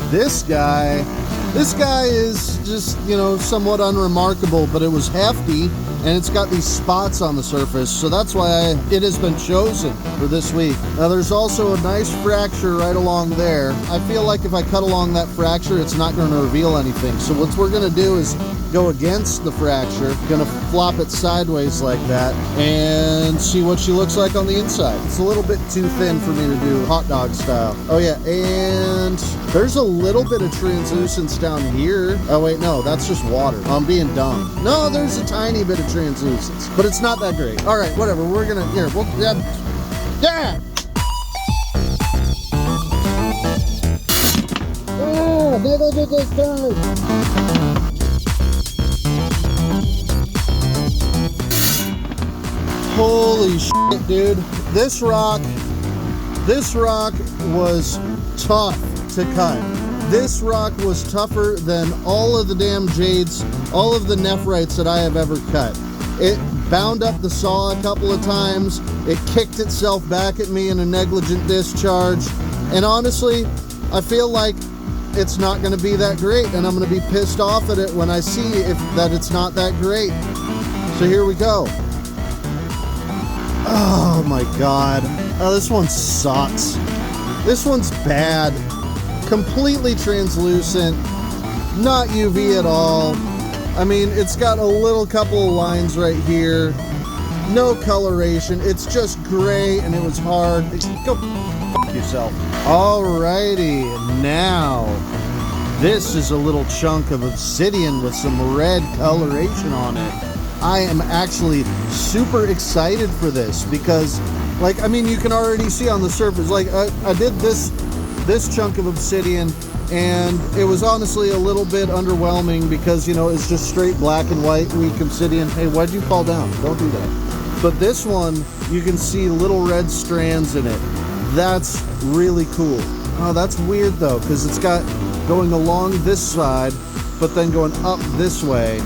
This guy is just, you know, somewhat unremarkable, but it was hefty, and it's got these spots on the surface, so that's why it has been chosen for this week. Now there's also a nice fracture right along there. I feel like if I cut along that fracture, it's not going to reveal anything. So what we're going to do is go against the fracture, going to flop it sideways like that, and see what she looks like on the inside. It's a little bit too thin for me to do hot dog style. Oh yeah, and there's a little bit of translucence down here. Oh wait, no, that's just water. I'm being dumb. No, there's a tiny bit of translucence, but it's not that great. All right, whatever. We're gonna here. We'll yeah. Oh, negligent discharge. Holy shit, dude. This rock was tough to cut. This rock was tougher than all of the damn jades, all of the nephrites that I have ever cut. It bound up the saw a couple of times. It kicked itself back at me in a negligent discharge. And honestly, I feel like it's not gonna be that great, and I'm gonna be pissed off at it when I see that it's not that great. So here we go. Oh my God. Oh, this one sucks. This one's bad. Completely translucent. Not UV at all. I mean, it's got a little couple of lines right here. No coloration. It's just gray, and it was hard. Go fuck yourself. Alrighty, now this is a little chunk of obsidian with some red coloration on it. I am actually super excited for this because, like, I mean, you can already see on the surface, like, I did this chunk of obsidian, and it was honestly a little bit underwhelming because, you know, it's just straight black and white weak obsidian. Hey, why'd you fall down? Don't do that. But this one, you can see little red strands in it. That's really cool. Oh, that's weird though, because it's got going along this side, but then going up this way.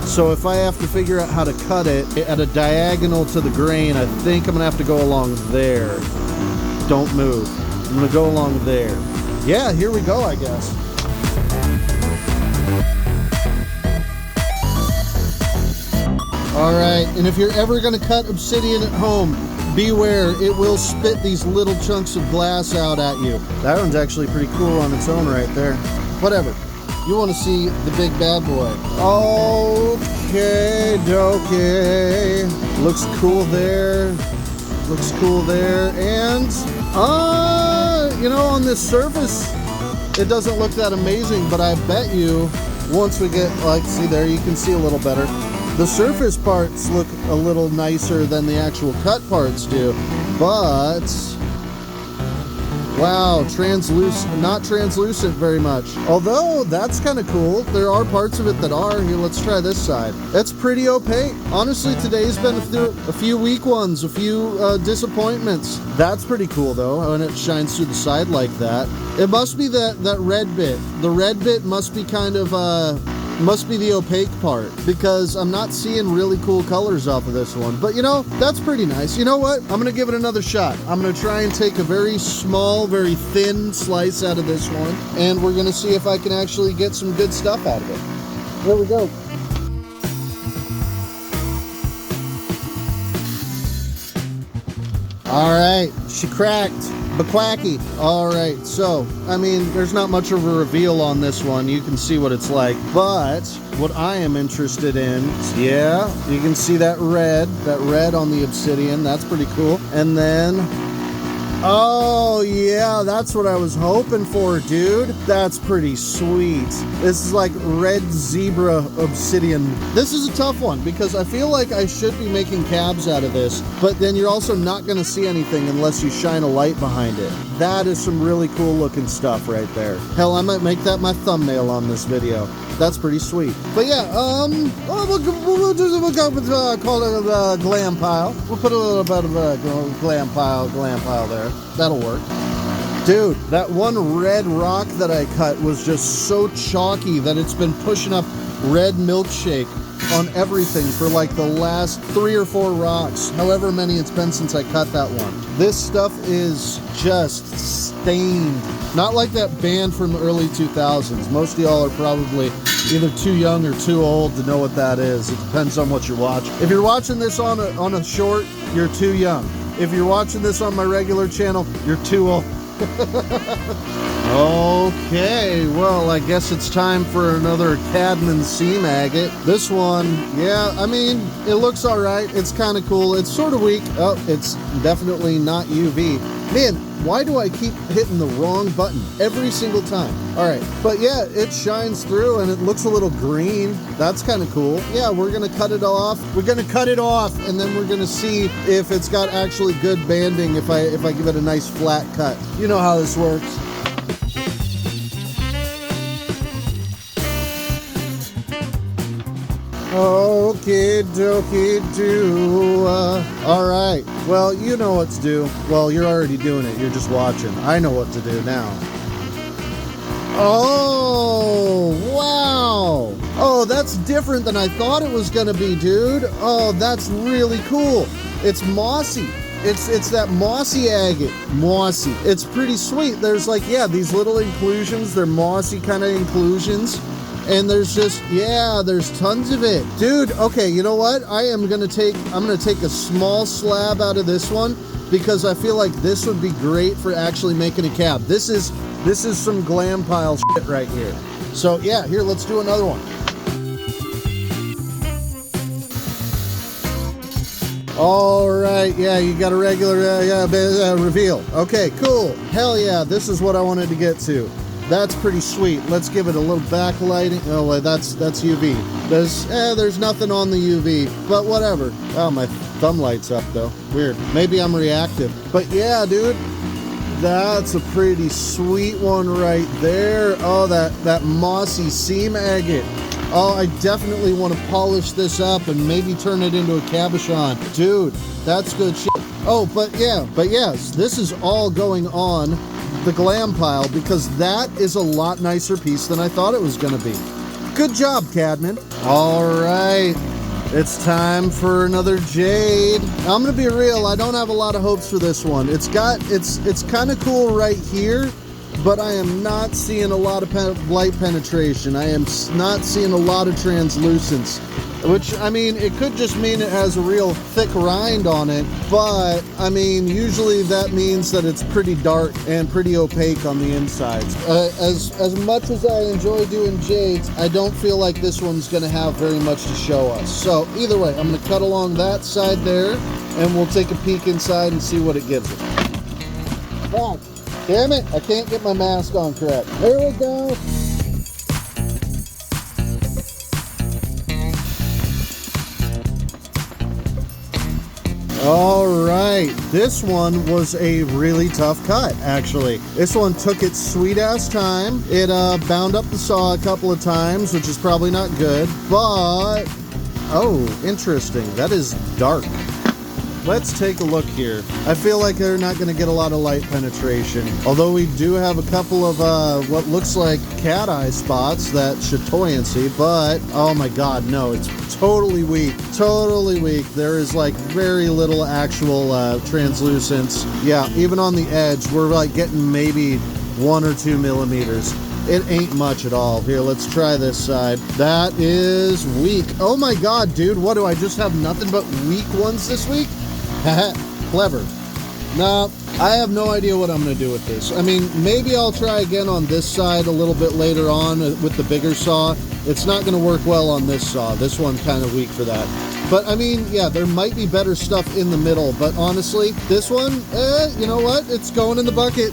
So if I have to figure out how to cut it at a diagonal to the grain, I think I'm gonna have to go along there. Don't move. I'm gonna go along there. Yeah, here we go, I guess. All right, and if you're ever gonna cut obsidian at home, beware, it will spit these little chunks of glass out at you. That one's actually pretty cool on its own right there. Whatever. You want to see the big bad boy. Okay, dokey. Looks cool there. Looks cool there. And, you know, on this surface, it doesn't look that amazing, but I bet you once we get, like, see there, you can see a little better. The surface parts look a little nicer than the actual cut parts do, but wow, not translucent very much. Although, that's kind of cool. There are parts of it that are. Here, let's try this side. It's pretty opaque. Honestly, today's been a few weak ones, a few disappointments. That's pretty cool, though, when it shines through the side like that. It must be that red bit. The red bit must be kind of, must be the opaque part, because I'm not seeing really cool colors off of this one. But you know, that's pretty nice. You know what? I'm gonna give it another shot. I'm gonna try and take a very small, very thin slice out of this one, and we're gonna see if I can actually get some good stuff out of it. Here we go. All right, she cracked. Baquacky. All right, so, I mean, there's not much of a reveal on this one. You can see what it's like, but what I am interested in, yeah, you can see that red on the obsidian. That's pretty cool. And then, oh yeah, that's what I was hoping for, dude. That's pretty sweet. This is like red zebra obsidian. This is a tough one because I feel like I should be making cabs out of this, but then you're also not gonna see anything unless you shine a light behind it. That is some really cool looking stuff right there. Hell, I might make that my thumbnail on this video. That's pretty sweet. But yeah, we'll call it a glam pile. We'll put a little bit of a glam pile there. That'll work. Dude, that one red rock that I cut was just so chalky that it's been pushing up red milkshake on everything for like the last 3 or 4 rocks, however many it's been since I cut that one. This stuff is just stained. Not like that band from the early 2000s. Most of y'all are probably either too young or too old to know what that is. It depends on what you're watching. If you're watching this on a short, you're too young. If you're watching this on my regular channel, you're too old. Okay, well, I guess it's time for another Cadman seam agate. This one, yeah, I mean, it looks all right. It's kind of cool. It's sort of weak. Oh, it's definitely not UV. Man, why do I keep hitting the wrong button every single time? All right, but yeah, it shines through and it looks a little green. That's kind of cool. Yeah, we're gonna cut it off. We're gonna cut it off, and then we're gonna see if it's got actually good banding if I give it a nice flat cut. You know how this works. Okie dokie do. All right. Well, you know what to do. Well, you're already doing it. You're just watching. I know what to do now. Oh, wow. Oh, that's different than I thought it was going to be, dude. Oh, that's really cool. It's mossy. It's that mossy agate. Mossy. It's pretty sweet. There's like, yeah, these little inclusions. They're mossy kind of inclusions. And there's just, yeah, there's tons of it. Dude, okay, you know what? I'm gonna take a small slab out of this one because I feel like this would be great for actually making a cab. This is some glam pile shit right here. So yeah, here, let's do another one. All right, yeah, you got a regular reveal. Okay, cool. Hell yeah, this is what I wanted to get to. That's pretty sweet. Let's give it a little backlighting. Oh, that's UV. There's nothing on the UV, but whatever. Oh, my thumb lights up though. Weird. Maybe I'm reactive. But yeah, dude, that's a pretty sweet one right there. Oh, that mossy seam agate. Oh, I definitely want to polish this up and maybe turn it into a cabochon. Dude, that's good shit. Oh, but yes, this is all going on the glam pile because that is a lot nicer piece than I thought it was going to be. Good job, Cadman. All right, it's time for another Jade. Now, I'm going to be real, I don't have a lot of hopes for this one. It's kind of cool right here, but I am not seeing a lot of light penetration. I am not seeing a lot of translucence, which, I mean, it could just mean it has a real thick rind on it, but, I mean, usually that means that it's pretty dark and pretty opaque on the insides. As much as I enjoy doing Jades, I don't feel like this one's going to have very much to show us. So, either way, I'm going to cut along that side there, and we'll take a peek inside and see what it gives us. Fuck. Damn it, I can't get my mask on correct. There we go. All right, this one was a really tough cut, actually. This one took its sweet ass time. It bound up the saw a couple of times, which is probably not good, but, oh, interesting. That is dark. Let's take a look here. I feel like they're not going to get a lot of light penetration, although we do have a couple of what looks like cat eye spots that chatoyancy, but oh my god, no, it's totally weak. Totally weak. There is like very little actual translucence. Yeah, even on the edge, we're like getting maybe 1 or 2 millimeters. It ain't much at all. Here, let's try this side. That is weak. Oh my god, dude, what do I just have nothing but weak ones this week? Clever. No, I have no idea what I'm going to do with this. I mean, maybe I'll try again on this side a little bit later on with the bigger saw. It's not going to work well on this saw. This one's kind of weak for that. But, I mean, yeah, there might be better stuff in the middle. But honestly, this one, you know what? It's going in the bucket.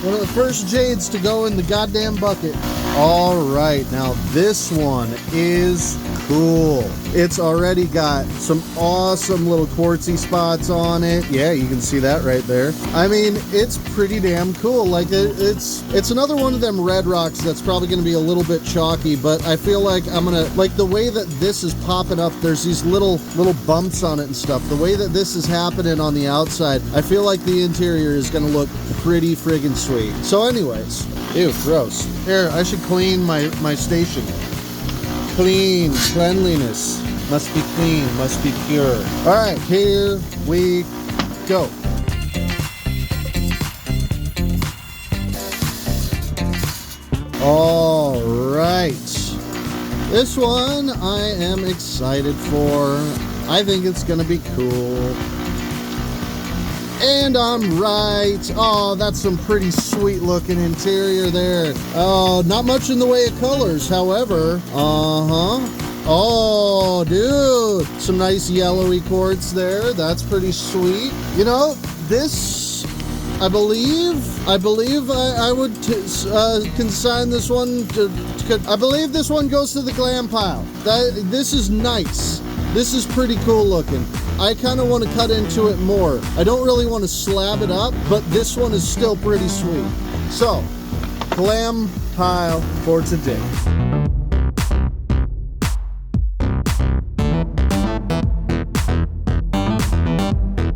One of the first Jades to go in the goddamn bucket. All right, now this one is cool. It's already got some awesome little quartzy spots on it. Yeah, you can see that right there. I mean, it's pretty damn cool. Like, it's another one of them red rocks that's probably going to be a little bit chalky, but I feel like I'm going to, like the way that this is popping up, there's these little bumps on it and stuff. The way that this is happening on the outside, I feel like the interior is going to look pretty friggin' sweet. So anyways, ew, gross. Here, I should clean my station. clean. Cleanliness must be clean, must be pure. All right, here we go. All right. This one I am excited for. I think it's gonna be cool. And I'm right. Oh, that's some pretty sweet looking interior there. Oh, not much in the way of colors, however. Oh, dude. Some nice yellowy quartz there. That's pretty sweet. You know, this, I believe I would consign this one to, I believe this one goes to the glam pile. This is nice. This is pretty cool looking. I kind of want to cut into it more. I don't really want to slab it up, but this one is still pretty sweet. So, glam pile for today.